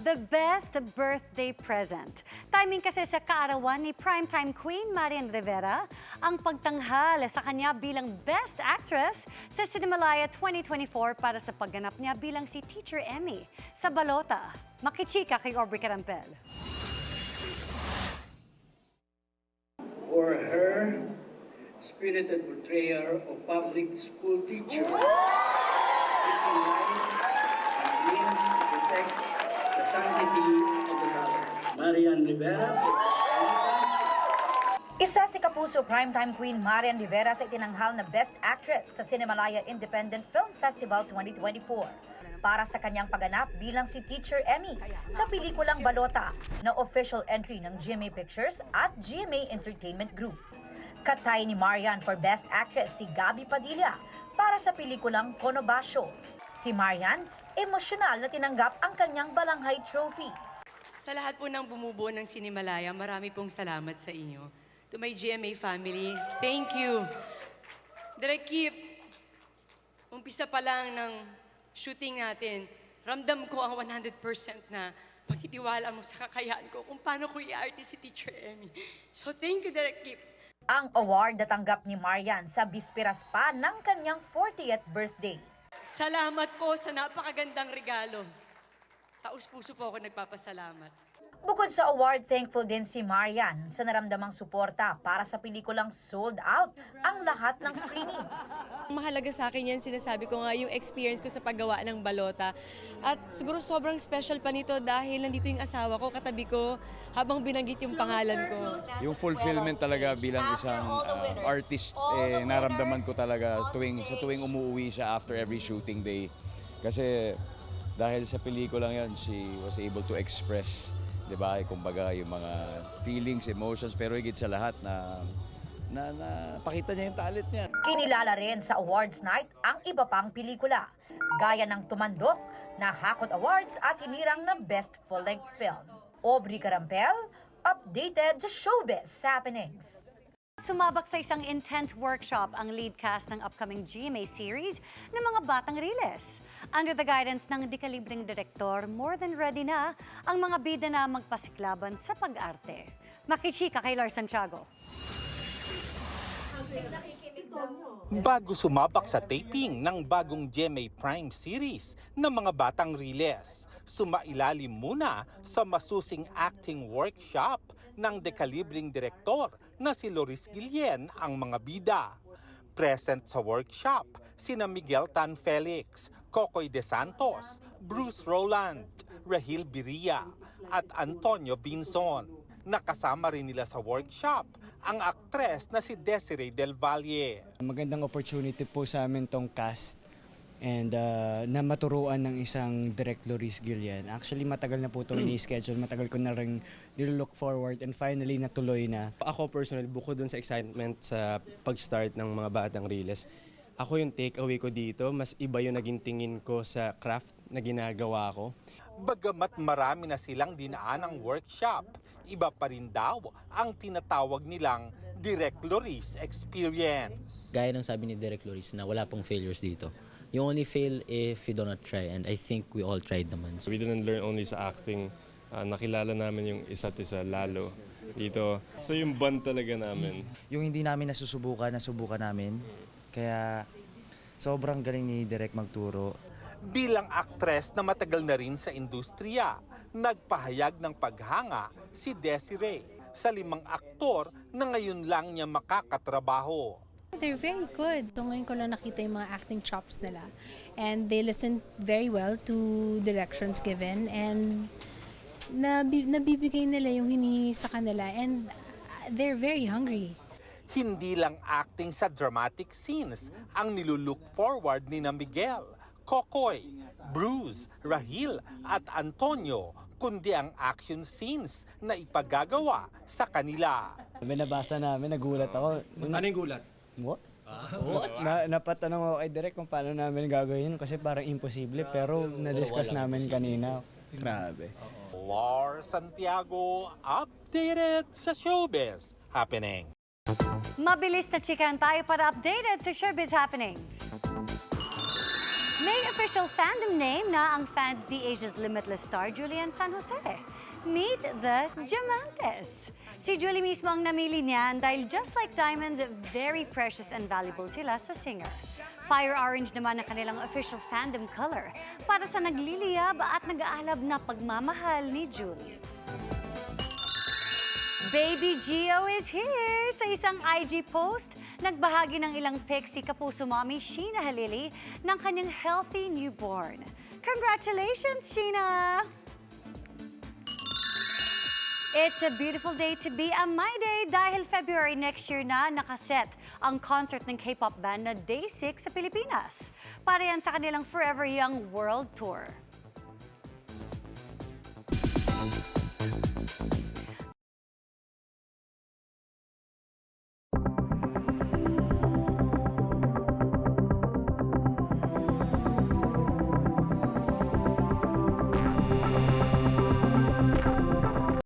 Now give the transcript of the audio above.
the best birthday present. Timing kasi sa kaarawan ni primetime queen Marian Rivera ang pagtanghal sa kanya bilang Best Actress sa Cinemalaya 2024 para sa pagganap niya bilang si Teacher Emmy sa Balota. Makichika kay Aubrey Carampel. For her spirited portrayal of public school teacher, teaching life and dreams to protect the sanctity of the mother. Marian Rivera. Isa si Kapuso primetime queen Marian Rivera sa itinanghal na Best Actress sa Cinemalaya Independent Film Festival 2024 para sa kanyang pagganap bilang si Teacher Emmy sa pelikulang Balota na official entry ng GMA Pictures at GMA Entertainment Group. Katay ni Marian for Best Actress si Gabby Padilla para sa pelikulang Conobacio. Si Marian, emosyonal na tinanggap ang kanyang Balanghay Trophy. Sa lahat po ng bumubuo ng Cinemalaya, marami pong salamat sa inyo. To my GMA family, thank you. Direk Kip, umpisa pa lang ng shooting natin, ramdam ko ang 100% na pagtitiwala mo sa kakayaan ko kung paano ko i-arte si Teacher Emmy. So thank you, Direk Kip. Ang award natanggap ni Marian sa bisperas pa ng kanyang 40th birthday. Salamat po sa napakagandang regalo. Taus-puso po ako nagpapasalamat. Bukod sa award, thankful din si Marian sa naramdamang suporta para sa pelikulang sold out ang lahat ng screenings. Mahalaga sa akin yan, sinasabi ko nga, yung experience ko sa paggawa ng Balota. At siguro sobrang special pa nito dahil nandito yung asawa ko, katabi ko, habang binanggit yung pangalan ko. Yung fulfillment talaga bilang isang artist, naramdaman ko talaga sa tuwing umuwi siya after every shooting day. Kasi dahil sa pelikulang yan, she was able to express, di ba, kumbaga yung mga feelings, emotions, pero higit sa lahat na pakita niya yung talent niya. Kinilala rin sa awards night ang iba pang pelikula, gaya ng Tumandok na Hakot Awards at hinirang na Best Full-Length Film. Aubrey Carampel, updated sa showbiz happenings. Sumabak sa isang intense workshop ang lead cast ng upcoming GMA series ng mga batang riles. Under the guidance ng dekalibreng direktor, more than ready na ang mga bida na magpasiklaban sa pag-arte. Makichika kay Lars Santiago. Bago sumabak sa taping ng bagong GMA Prime series ng mga batang riles, sumailalim muna sa masusing acting workshop ng dekalibreng direktor na si Loris Guillen ang mga bida. Present sa workshop, sina Miguel Tan Felix, Cocoy De Santos, Bruce Roland, Rahil Biria at Antonio Binzon. Nakasama rin nila sa workshop ang aktres na si Desiree Del Valle. Magandang opportunity po sa amin tong cast and na maturuan ng isang Direk Loris Guillen. Actually, matagal na po itong ni-schedule, matagal ko na rin nilook forward and finally natuloy na. Ako personally, bukod dun sa excitement sa pag-start ng mga batang riles, ako yung take away ko dito, mas iba yung naging tingin ko sa craft na ginagawa ko. Bagamat marami na silang dinaanang workshop, iba pa rin daw ang tinatawag nilang Direk Loris experience. Gaya ng sabi ni Direk Loris na wala pong failures dito. You only fail if you do not try, and I think we all tried naman. We didn't learn only sa acting, nakilala namin yung isa't isa lalo dito. So yung bond talaga namin. Yung hindi namin nasusubukan namin. Kaya sobrang galing ni Direk magturo. Bilang aktres na matagal na rin sa industriya, nagpahayag ng paghanga si Desiree sa 5 aktor na ngayon lang niya makakatrabaho. They're very good. So ngayon ko lang nakita yung mga acting chops nila. And they listen very well to directions given. And nabibigay nila yung hinihingi sa kanila. And they're very hungry. Hindi lang acting sa dramatic scenes ang nilulook forward ni na Miguel, Cocoy, Bruce, Rahil at Antonio, kundi ang action scenes na ipagagawa sa kanila. Binabasa namin, nagulat ako. Ano yung gulat? What? Napatanong ako kay Direk kung paano namin gagawin kasi parang imposible pero na-discuss namin kanina. Grabe. Lars Santiago, updated sa showbiz happening. Mabilis na chikan tayo para updated sa showbiz happenings. May official fandom name na ang fans ni Asia's limitless star, Julian San Jose. Meet the Diamantes. Si Julie mismo ang namili niyan dahil just like diamonds, very precious and valuable sila sa singer. Fire orange naman ang kanilang official fandom color para sa nagliliyab at nag-aalab na pagmamahal ni Julie. Baby Gio is here! Sa isang IG post, nagbahagi ng ilang pics si Kapuso Mommy Sheena Halili ng kanyang healthy newborn. Congratulations, Sheena! It's a beautiful day to be a My Day dahil February next year na nakaset ang concert ng K-pop band na Day 6 sa Pilipinas. Para yan sa kanilang Forever Young World Tour.